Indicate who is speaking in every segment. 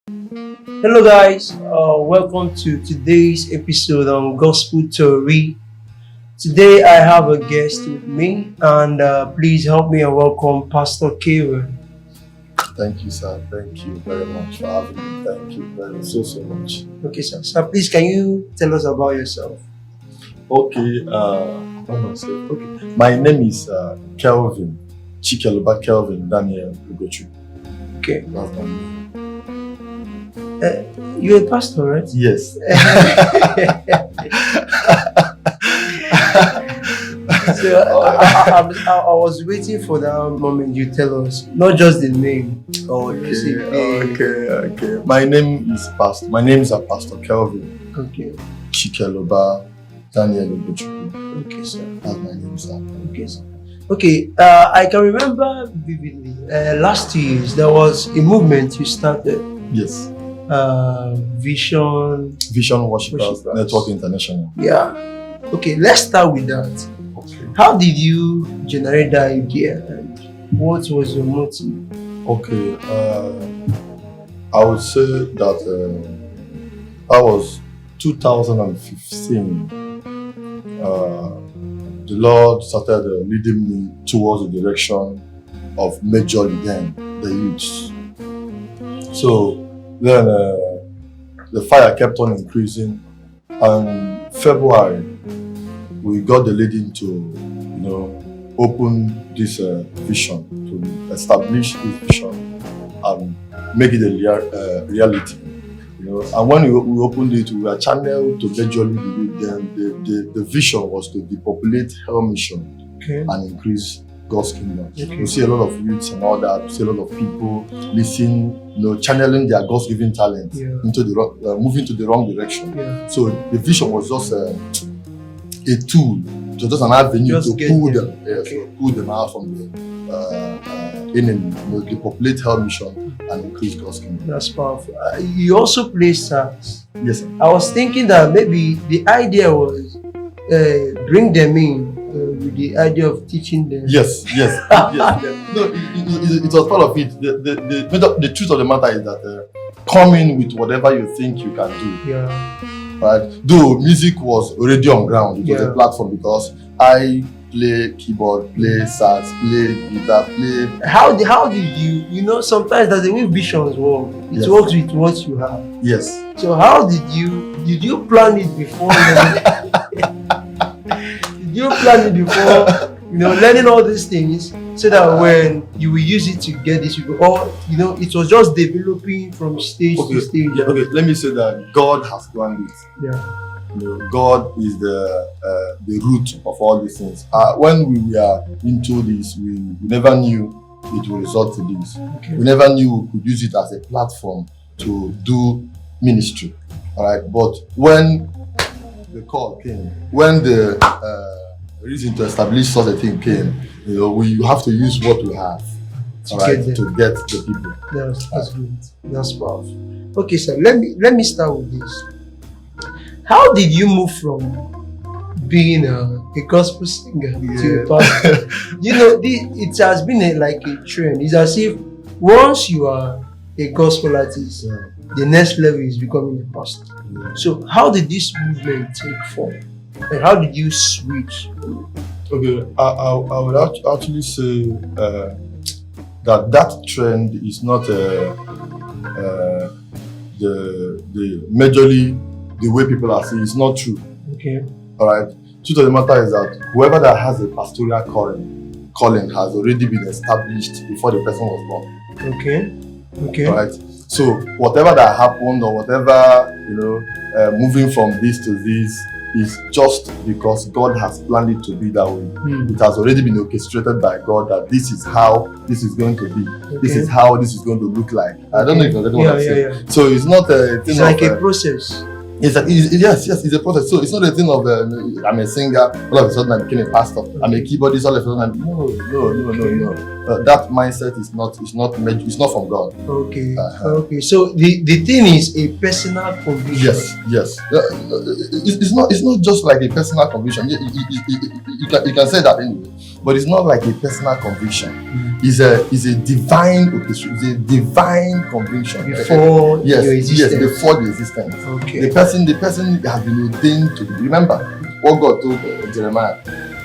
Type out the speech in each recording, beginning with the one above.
Speaker 1: Hello, guys. Welcome to today's episode on Gospel Story. Today, I have a guest with me, and please help me and welcome Pastor Kevin.
Speaker 2: Thank you, sir. Thank you very much for having me. Thank you so much.
Speaker 1: Okay, sir. So, please, can you tell us about yourself?
Speaker 2: Okay, what am I saying? Okay, my name is Kelvin Chikeluba Kelvin Daniel Ugochu.
Speaker 1: Okay.
Speaker 2: That's my name.
Speaker 1: You're a pastor, right?
Speaker 2: Yes.
Speaker 1: So I was waiting for that moment you tell us, not just the name.
Speaker 2: Okay. My name is Pastor. My name is Pastor Kelvin
Speaker 1: Okay.
Speaker 2: Chikeluba Daniel Ugochu.
Speaker 1: Okay, sir.
Speaker 2: That's my name, sir.
Speaker 1: Okay, sir. Okay, I can remember vividly. Last 2 years, there was a movement you started.
Speaker 2: Yes.
Speaker 1: Vision.
Speaker 2: Vision Worshipers
Speaker 1: Worshipers.
Speaker 2: Network International.
Speaker 1: Yeah. Okay, let's start with that.
Speaker 2: Okay.
Speaker 1: How did you generate that idea, and what was your motive?
Speaker 2: Okay, I would say that that was 2015. The Lord started leading me towards the direction of majorly then the youths. So then the fire kept on increasing, and February we got the leading to open this vision, to establish this vision and make it a reality. And when we opened it, we were channeled to majorly the then the vision was to depopulate Hell Mission
Speaker 1: Okay.
Speaker 2: and increase God's kingdom.
Speaker 1: Okay.
Speaker 2: We see a lot of youths and all that. We see a lot of people channeling their God's given talent
Speaker 1: Yeah.
Speaker 2: into the moving to the wrong direction.
Speaker 1: Yeah.
Speaker 2: So the vision was just a tool, just an avenue
Speaker 1: Just
Speaker 2: to
Speaker 1: get
Speaker 2: pull
Speaker 1: them.
Speaker 2: them, yes,
Speaker 1: Okay.
Speaker 2: to pull them out from the enemy, depopulate Hell Mission and increase God's kingdom.
Speaker 1: That's powerful. You also play sax.
Speaker 2: Yes, sir.
Speaker 1: I was thinking that maybe the idea was bring them in with the idea of teaching them.
Speaker 2: Yes. No, it was part of it. The truth of the matter is that come in with whatever you think you can do.
Speaker 1: Yeah.
Speaker 2: Right? Though music was already on ground, it was
Speaker 1: Yeah.
Speaker 2: a platform because I play keyboard, play sax, play guitar, play.
Speaker 1: How did you sometimes that's the way visions work. It
Speaker 2: Yes.
Speaker 1: works with what you have.
Speaker 2: Yes.
Speaker 1: So how did you plan it before? Did you plan it before? Learning all these things so that when you will use it to get this people, or it was just developing from stage to stage.
Speaker 2: Yeah, okay. Let me say that God has planned it.
Speaker 1: Yeah.
Speaker 2: God is the root of all these things. When we were into this, we never knew it would result to this.
Speaker 1: Okay.
Speaker 2: We never knew we could use it as a platform to do ministry. All right, but when the call came, when the reason to establish such a thing came, we have to use what we have,
Speaker 1: To
Speaker 2: all right,
Speaker 1: get them.
Speaker 2: to get the people.
Speaker 1: That's good. That's powerful. Okay, sir. Let me start with this. How did you move from being a gospel singer to a pastor? It has been like a trend. It's as if once you are a gospel artist, the next level is becoming a pastor. So how did this movement take form? And how did you switch?
Speaker 2: Okay, I would actually say that trend is not the majorly the way people are saying. It's not true.
Speaker 1: Okay.
Speaker 2: All right. Truth of the matter is that whoever that has a pastoral calling has already been established before the person was born.
Speaker 1: Okay.
Speaker 2: All right. So whatever that happened or whatever moving from this to this is just because God has planned it to be that way. It has already been orchestrated by God that this is how this is going to be. This is how this is going to look like. I don't know if you get what I'm saying.
Speaker 1: Yeah.
Speaker 2: So it's not a thing
Speaker 1: It's like a process.
Speaker 2: yes, it's a process. So it's not a thing of I'm a singer, all of a sudden I became a pastor. I'm a keyboardist, all of a sudden no. That mindset is not from God.
Speaker 1: Okay. Okay. So the thing is a personal conviction.
Speaker 2: Yes. It's not just like a personal conviction. You can say that anyway. but it's not like a personal conviction. It's a divine orchestration. It's a divine conviction.
Speaker 1: Before
Speaker 2: yes,
Speaker 1: your existence.
Speaker 2: yes, before the existence.
Speaker 1: Okay.
Speaker 2: The person has been ordained to. Remember what God told Jeremiah.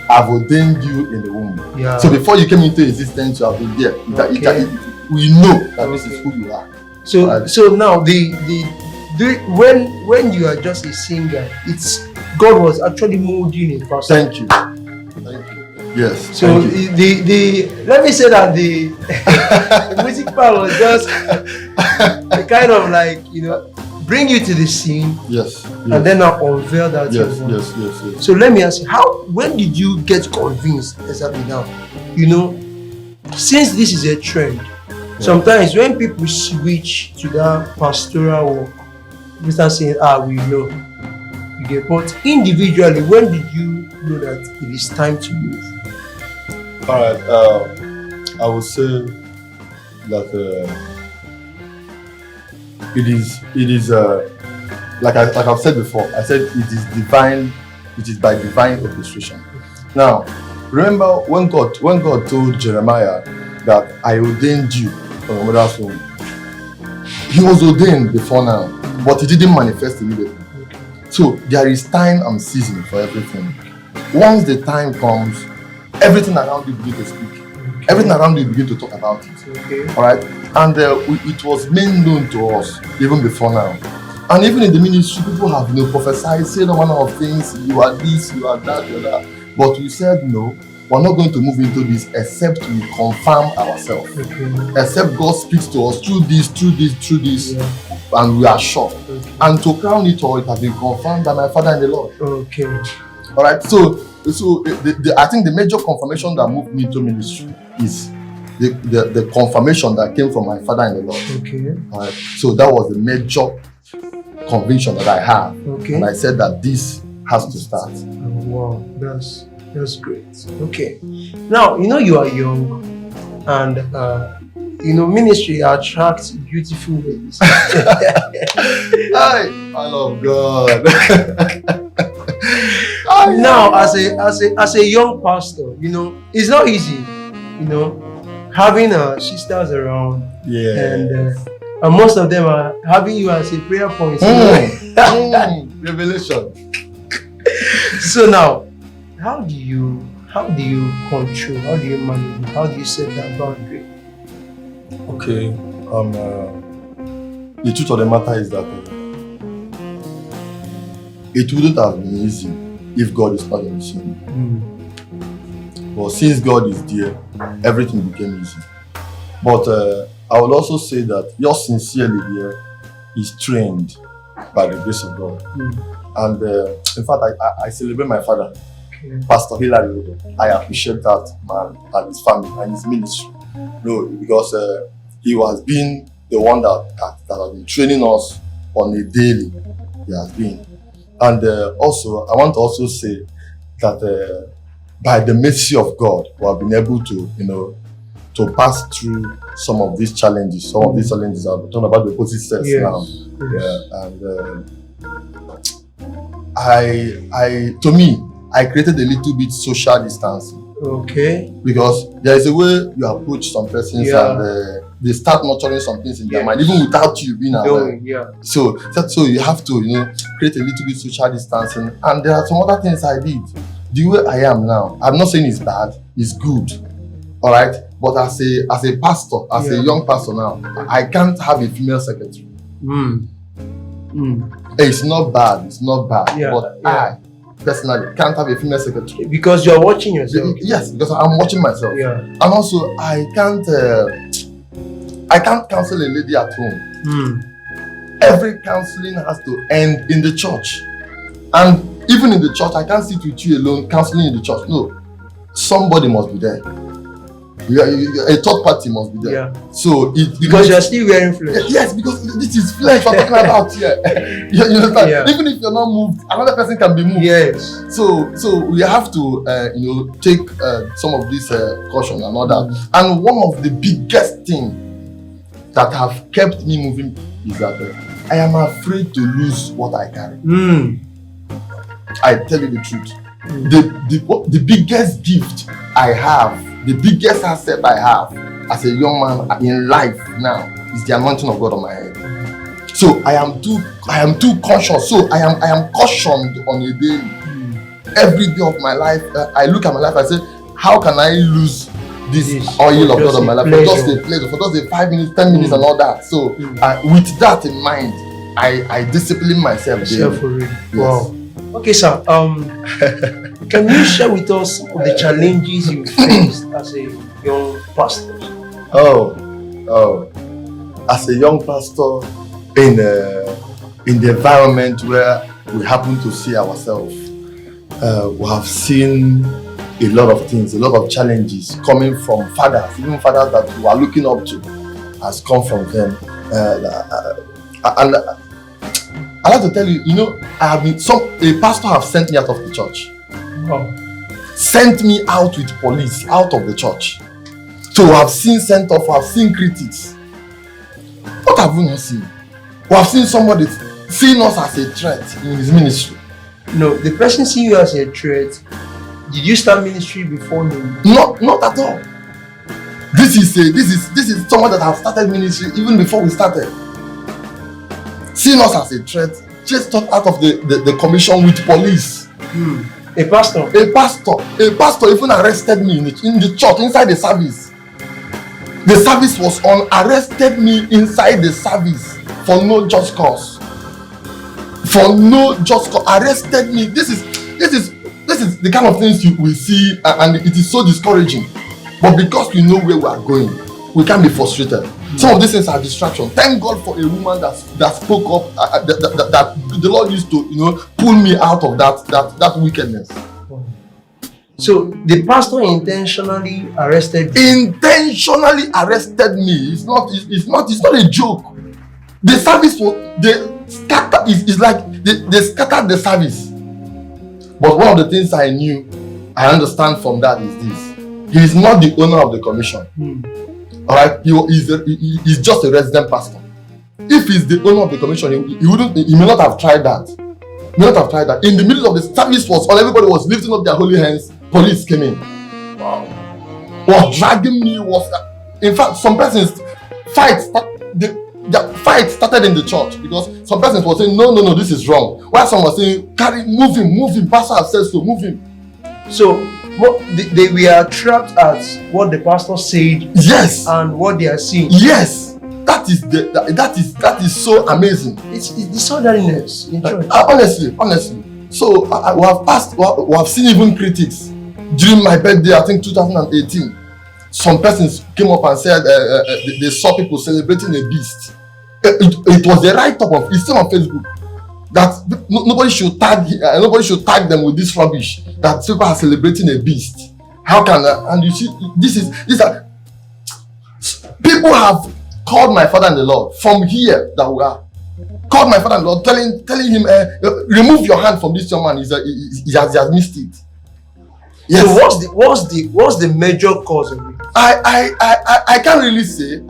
Speaker 2: I've ordained you in the womb.
Speaker 1: Yeah.
Speaker 2: So before you came into existence, you have been there. We know that this is who you are.
Speaker 1: So
Speaker 2: Right.
Speaker 1: so now when you are just a singer, it's God was actually molding a person.
Speaker 2: Thank you. Thank you. Yes.
Speaker 1: So
Speaker 2: thank you.
Speaker 1: the let me say that the, the music part was just a kind of like, bring you to the scene
Speaker 2: Yes.
Speaker 1: and then now unveil that.
Speaker 2: Yes.
Speaker 1: thing.
Speaker 2: Yes.
Speaker 1: So let me ask you, when did you get convinced exactly now? Since this is a trend, sometimes when people switch to that pastoral work, we start saying, we know. You get, but individually, when did you know that it is time to move?
Speaker 2: All right. I would say that it is like I've said before. I said it is divine. It is by divine orchestration. Now, remember when God told Jeremiah that I ordained you from your mother's womb. He was ordained before now, but he didn't manifest immediately. So there is time and season for everything. Once the time comes, everything around you begin to speak. Everything around you begin to talk about it.
Speaker 1: Okay.
Speaker 2: All right, and it was made known to us even before now. And even in the ministry, people have prophesied, saying all manner of things. You are this, you are that, you are that. But we said no. We're not going to move into this except we confirm ourselves.
Speaker 1: Okay.
Speaker 2: Except God speaks to us through this,
Speaker 1: Yeah.
Speaker 2: and we are sure.
Speaker 1: Okay.
Speaker 2: And to crown it all, it has been confirmed by my Father in the Lord.
Speaker 1: Okay.
Speaker 2: All right. So I think the major confirmation that moved me to ministry is the confirmation that came from my Father in the Lord.
Speaker 1: Okay.
Speaker 2: All right. So that was the major conviction that I have,
Speaker 1: Okay.
Speaker 2: and I said that this has to start.
Speaker 1: Oh, wow, that's great. Okay. Now you are young, and ministry attracts beautiful ladies.
Speaker 2: I love God.
Speaker 1: Now, as a young pastor, it's not easy, having sisters around,
Speaker 2: Yeah.
Speaker 1: and most of them are having you as a prayer point.
Speaker 2: Revelation.
Speaker 1: So now, how do you control? How do you manage? How do you set that boundary?
Speaker 2: Okay. The truth of the matter is that it wouldn't have been easy if God is not in the scene. But since God is there, everything became easy. But I will also say that your sincerely here is trained by the grace of God. And in fact, I celebrate my father, Pastor Hilary. I appreciate that man and his family and his ministry. Because he has been the one that has been training us on a daily. He has been. And also, I want to also say that by the mercy of God, we have been able to pass through some of these challenges. Some of these challenges are talking about the opposite sex now.
Speaker 1: Yes.
Speaker 2: Yeah, and to me, I created a little bit social distancing.
Speaker 1: Okay.
Speaker 2: Because there is a way you approach some persons and they start nurturing some things in their mind, even without you being aware. So you have to, create a little bit social distancing. And there are some other things I did. The way I am now, I'm not saying it's bad, it's good. All right, but as a pastor, as a young pastor now, I can't have a female secretary. It's not bad, but I personally can't have a female secretary
Speaker 1: because you're watching yourself.
Speaker 2: Yes, because I'm watching myself. And also I can't counsel a lady at home. Every counseling has to end in the church, and even in the church, I can't sit with you alone counseling in the church. No, somebody must be there. A third party must be there. So
Speaker 1: because you're still wearing flesh.
Speaker 2: Yes, because this is flesh we're talking about here. You understand? Even if you're not moved, another person can be moved.
Speaker 1: Yes.
Speaker 2: So we have to take some of this caution and all that. And one of the biggest things that have kept me moving is that I am afraid to lose what I carry. I tell you the truth. The biggest gift I have, the biggest asset I have as a young man in life now is the anointing of God on my head. So I am too conscious. So I am cautioned on a daily. Every day of my life, I look at my life, I say, how can I lose this oil of God on my life? For just a pleasure, for just a 5 minutes, 10 minutes, and all that. So with that in mind, I discipline myself daily.
Speaker 1: Yes. Wow. Okay, sir. Can you share with us some of the challenges you faced as a young pastor?
Speaker 2: As a young pastor in the environment where we happen to see ourselves, we have seen a lot of things, a lot of challenges coming from fathers, even fathers that we are looking up to, has come from them. And I like to tell you, a pastor have sent me out of the church.
Speaker 1: Wow.
Speaker 2: Sent me out with police out of the church. So we have seen sent off, we have seen critics. What have we not seen? We have seen somebody seeing us as a threat in his ministry.
Speaker 1: No, the person seeing you as a threat, did you start ministry before him?
Speaker 2: Not at all. This is someone that has started ministry even before we started. Seeing us as a threat, just out of the commission with police.
Speaker 1: A pastor
Speaker 2: even arrested me in the church, inside the service. The service was on, arrested me inside the service for no just cause. Arrested me. This is the kind of things you will see, and it is so discouraging. But because we know where we are going, we can't be frustrated. Some of these things are distraction. Thank God for a woman that spoke up, that the Lord used to, pull me out of that wickedness.
Speaker 1: So the pastor intentionally arrested you?
Speaker 2: Intentionally arrested me. It's not a joke. The service was they scattered the service. But one of the things I understand from that is this: he is not the owner of the commission. All right, he's just a resident pastor. If he's the owner of the commission, he may not have tried that. In the middle of the service was on, everybody was lifting up their holy hands. Police came in. Wow. Was dragging me. In fact, some persons the fight started in the church because some persons were saying, no, this is wrong. While some were saying, move him. Pastor has said so, move him.
Speaker 1: So they were trapped at what the pastor said.
Speaker 2: Yes.
Speaker 1: And what they are seeing.
Speaker 2: Yes. That is so amazing.
Speaker 1: It's disorderliness in church.
Speaker 2: Honestly. So we have seen even critics during my birthday, I think 2018. Some persons came up and said they saw people celebrating a beast. It was a write-up of, it's still on Facebook, that nobody should tag them with this rubbish, that people are celebrating a beast. How can and you see, these are people have called my father in the Lord from here that we are. Called my father in the Lord, telling him, remove your hand from this young man. He has missed it.
Speaker 1: Yes. So what's the major cause of it?
Speaker 2: I can't really say.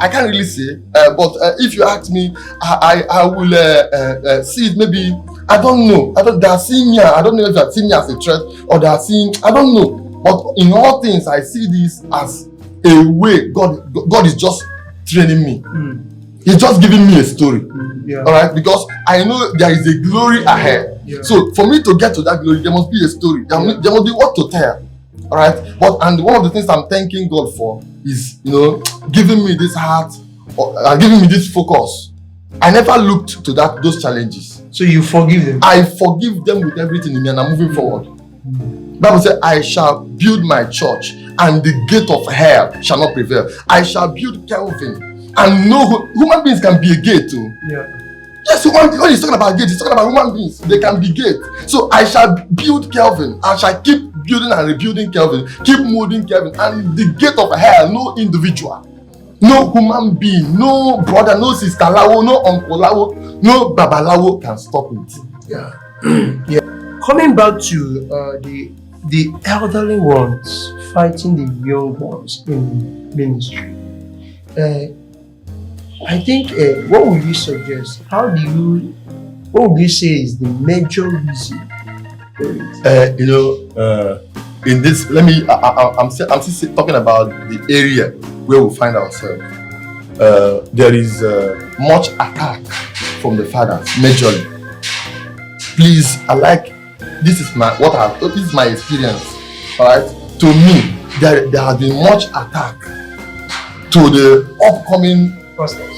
Speaker 2: But if you ask me, I will see it. Maybe I don't know. They are seeing me. I don't know if they are seeing me as a threat or they are seeing. I don't know. But in all things, I see this as a way. God is just training me. He's just giving me a story. Yeah. All right, because I know there is a glory ahead. Yeah. So for me to get to that glory, there must be a story. There must be what to tell. All right, and one of the things I'm thanking God for is, giving me this heart, giving me this focus. I never looked to those challenges.
Speaker 1: So you forgive them?
Speaker 2: I forgive them with everything in me, and I'm moving forward. Bible says, I shall build my church, and the gate of hell shall not prevail. I shall build Calvin, and no human beings can be a gate too. Yeah. Yes, when he's talking about gate, he's talking about human beings. They can be gate. So I shall build Calvin. I shall keep building and rebuilding Calvin. Keep molding Calvin. And the gate of hell, no individual, no human being, no brother, no sister Lawo, no uncle Lawo, no Baba Lawo can stop it.
Speaker 1: Yeah. Yeah. Coming back to the elderly ones fighting the young ones in ministry. I think, what would you suggest? What would you say is the major reason
Speaker 2: In this, let me. I'm still talking about the area where we find ourselves. There is much attack from the fathers, majorly. Please, this is my experience. All right, to me, there has been much attack to the upcoming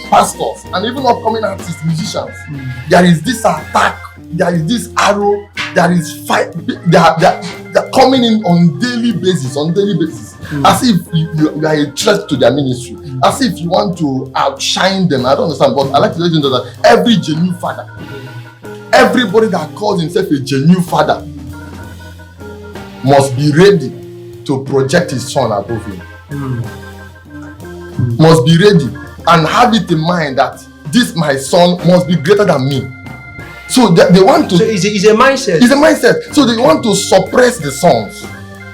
Speaker 2: pastors and even upcoming artists, musicians. There is this attack, there is this arrow, there is fight. They're coming in on daily basis, as if you are a threat to their ministry, as if you want to outshine them. I don't understand, but I like to let you know that every genuine father, everybody that calls himself a genuine father, must be ready to project his son above him. Must be ready and have it in mind that this my son must be greater than me. So they want to.
Speaker 1: So it's a mindset.
Speaker 2: It's a mindset. So they want to suppress the sons.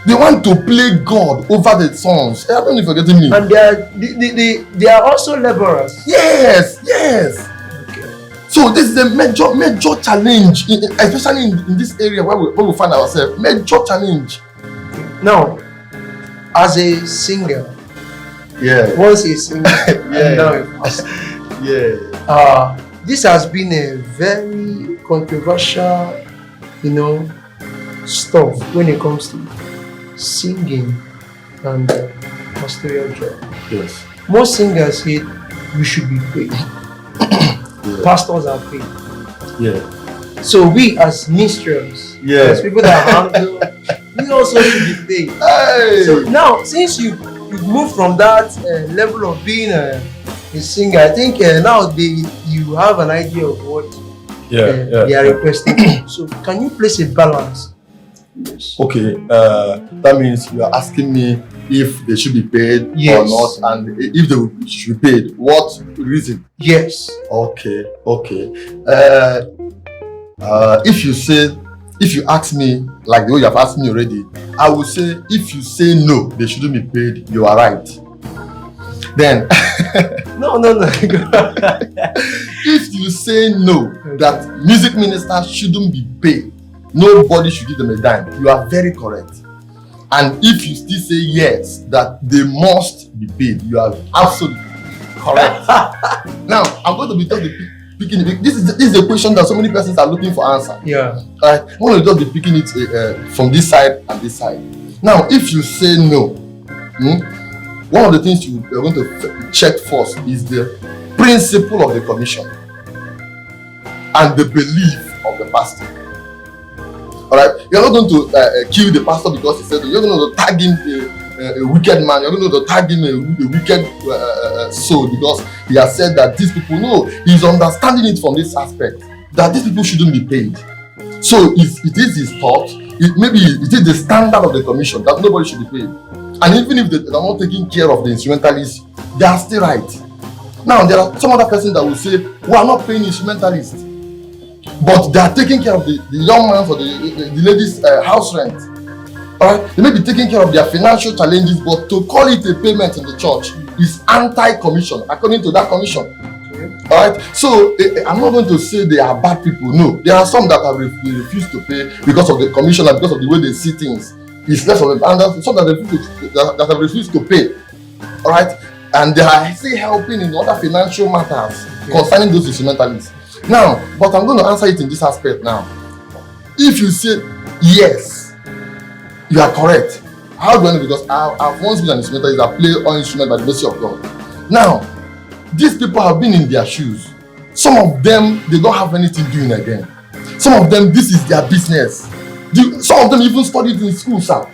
Speaker 2: They want to play God over the sons. I don't know if you're getting me.
Speaker 1: And they are also laborers.
Speaker 2: Yes. Okay. So this is a major challenge, especially in this area where we find ourselves. Major challenge.
Speaker 1: Now, as a singer. Once a singer. And now a pastor. This has been a very controversial, stuff when it comes to singing and pastoral job.
Speaker 2: Yes.
Speaker 1: Most singers say we should be paid. Pastors are paid.
Speaker 2: Yeah.
Speaker 1: So we as minstrels, as people that handle, we also should be paid.
Speaker 2: Hey.
Speaker 1: So now, since you've moved from that level of being a singer, I think now you have an idea of what they are requesting. So can you place a balance? Yes.
Speaker 2: Okay, that means you are asking me if they should be paid or not, and if they should be paid, what reason?
Speaker 1: Yes.
Speaker 2: Okay. If you ask me like the way you have asked me already, I will say if you say no, they shouldn't be paid, you are right. Then
Speaker 1: no.
Speaker 2: If you say no, that music ministers shouldn't be paid, nobody should give them a dime, you are very correct. And if you still say yes, that they must be paid, you are absolutely correct. Now I'm going to be picking it. This is a question that so many persons are looking for answer. I'm going to just be picking it from this side and this side. Now if you say no, one of the things you are going to check first is the principle of the commission and the belief of the pastor. Alright, you're not going to kill the pastor because he said you're going to tag him a wicked man, you're going to tag him a wicked soul because he has said that these people, no, he's understanding it from this aspect that these people shouldn't be paid. So it is his thought, maybe it is the standard of the commission that nobody should be paid. And even if they are not taking care of the instrumentalists, they are still right. Now there are some other persons that will say, we are not paying instrumentalists, but they are taking care of the young man's or the lady's house rent. Alright, they may be taking care of their financial challenges, but to call it a payment in the church is anti-commission, according to that commission. Alright, so I'm not going to say they are bad people. No, there are some that have refused to pay because of the commission and because of the way they see things. It's less of them, and there's some that have refused to pay. Alright, and they are still helping in other financial matters concerning those instrumentalists. Now, but I'm going to answer it in this aspect now. If you say yes, you are correct. How do I know? Because I've once been an instrumentalist that play on instrument by the mercy of God. Now, these people have been in their shoes. Some of them, they don't have anything doing again. Some of them, this is their business. Some of them even studied in school, sir.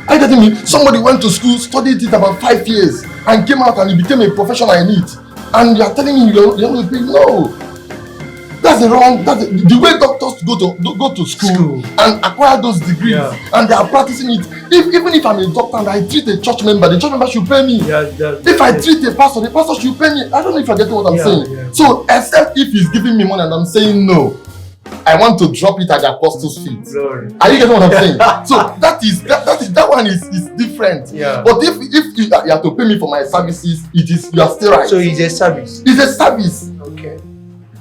Speaker 2: Are you getting me? Somebody went to school, studied it about 5 years, and came out and he became a professional in it. And you are telling me you're going to pay? No. That's the way doctors go to school and acquire those degrees, and they are practicing it. Even if I'm a doctor and I treat a church member, the church member should pay me. If I treat a pastor, the pastor should pay me. I don't know if you're getting what I'm saying. So except if he's giving me money and I'm saying no, I want to drop it at the apostles' feet. Glory. Are you getting what I'm saying? So that one is different. But if you have to pay me for my services, you are still right.
Speaker 1: So it's a service.
Speaker 2: It's a service.
Speaker 1: Okay.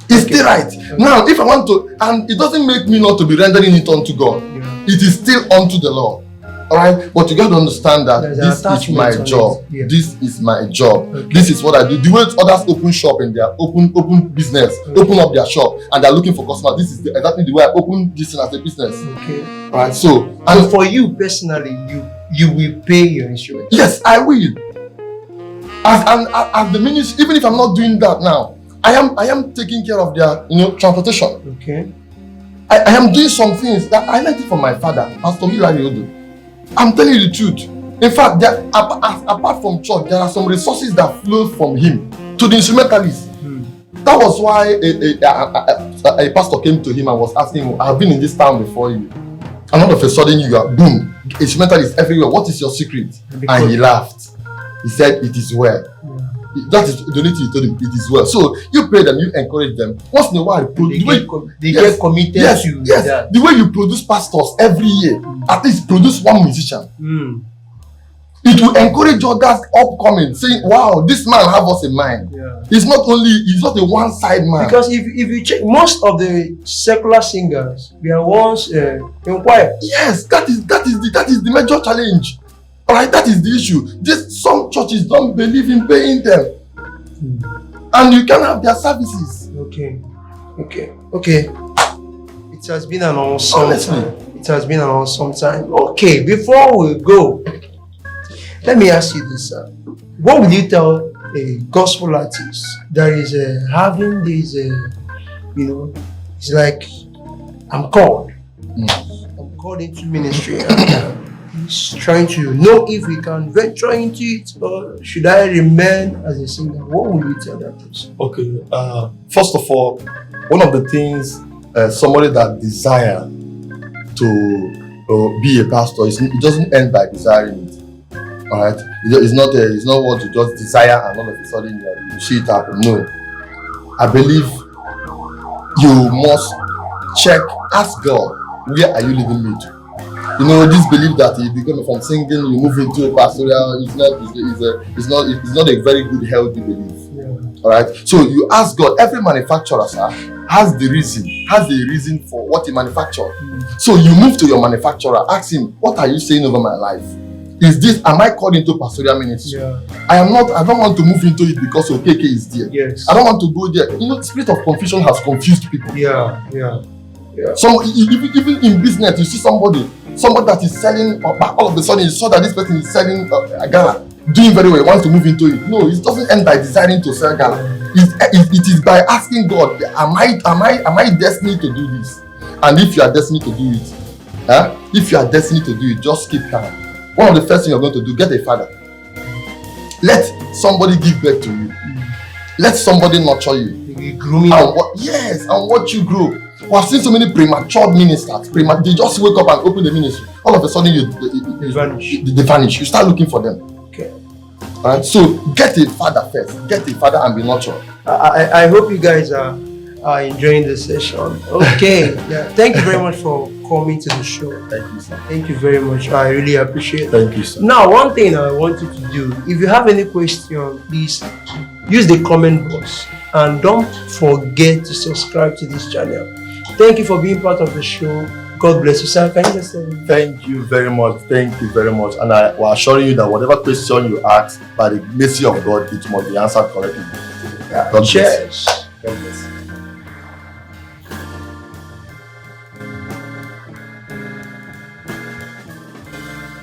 Speaker 2: It's still right. Now, if I want to, and it doesn't make me not to be rendering it unto God. it is still unto the Lord. Alright, but you got to understand that
Speaker 1: There's an
Speaker 2: this is
Speaker 1: attachment
Speaker 2: my
Speaker 1: on
Speaker 2: job.
Speaker 1: it. Yeah.
Speaker 2: This is my job.
Speaker 1: Okay.
Speaker 2: This is what I do. The way others open shop in their open business,
Speaker 1: Okay.
Speaker 2: open up their shop, and they're looking for customers. This is exactly the way I open this thing as a business.
Speaker 1: Okay.
Speaker 2: Alright, so
Speaker 1: And for you personally, you will pay your insurance.
Speaker 2: yes, I will. As the ministry, even if I'm not doing that now, I am taking care of their transportation.
Speaker 1: Okay.
Speaker 2: I am doing some things that I learned it from my father, Pastor Milari Odo. I'm telling you the truth. In fact, apart from church, there are some resources that flow from him to the instrumentalists. That was why a pastor came to him and was asking him, I've been in this town before you. And all of a sudden you are, boom, instrumentalists everywhere. What is your secret? And he laughed. He said, it is well. That is the only thing he told him, it is well. So you pray them, you encourage them. Once in a while,
Speaker 1: They get committed to that.
Speaker 2: the way you produce pastors every year, at least produce one musician. It will encourage others upcoming, saying, wow, this man have us in mind.
Speaker 1: Yeah.
Speaker 2: He's not a one-side man.
Speaker 1: Because if you check, most of the secular singers, they are once in choir.
Speaker 2: Yes, that is the major challenge. Alright, that is the issue. Some churches don't believe in paying them. And you can have their services.
Speaker 1: Okay. It has been an awesome
Speaker 2: Honestly.
Speaker 1: time. It has been an awesome time. Okay, before we go, let me ask you this, sir. What would you tell a gospel artist that is having this, it's like, I'm called. I'm called into ministry. And, he's trying to know if we can venture into it or should I remain as a singer? What would you tell that person?
Speaker 2: Okay. First of all, one of the things somebody that desire to be a pastor, it doesn't end by desiring it. All right. It's not what you just desire and all of a sudden you see it happen. No. I believe you must ask God, where are you leading me to? This belief that if you come from singing, you move into a pastoral, it's not a very good, healthy belief.
Speaker 1: Yeah.
Speaker 2: All right. So you ask God. Every manufacturer, sir, has a reason for what he manufactured. So you move to your manufacturer, ask him, what are you saying over my life? Am I called into pastoral ministry?
Speaker 1: Yeah.
Speaker 2: I don't want to move into it because OKK is there.
Speaker 1: Yes.
Speaker 2: I don't want to go there. The spirit of confusion has confused people.
Speaker 1: Yeah.
Speaker 2: So even in business, you see somebody that is selling, all of a sudden you saw that this person is selling a gala, doing very well, wants to move into it. No, it doesn't end by desiring to sell gala. It is by asking God, am I destined to do this? And if you are destined to do it, just keep calm. One of the first things you're going to do, get a father. Let somebody give birth to you. Let somebody nurture you.
Speaker 1: Grooming.
Speaker 2: And watch you grow. I've seen so many premature ministers. They just wake up and open the ministry. All of a sudden,
Speaker 1: They vanish.
Speaker 2: they vanish. You start looking for them.
Speaker 1: Okay.
Speaker 2: Alright. So get a father first. Get a father and be nurtured.
Speaker 1: I hope you guys are enjoying the session. Okay. Yeah. Thank you very much for coming to the show.
Speaker 2: Thank you, sir.
Speaker 1: Thank you very much. I really appreciate it.
Speaker 2: Thank you, sir.
Speaker 1: Now, one thing I want you to do, if you have any question, please use the comment box and don't forget to subscribe to this channel. Thank you for being part of the show. God bless you, sir. Can you just say
Speaker 2: Thank you very much. Thank you very much. And I will assure you that whatever question you ask, by the mercy of God, it must be answered correctly. God bless.
Speaker 1: cheers?
Speaker 2: God bless.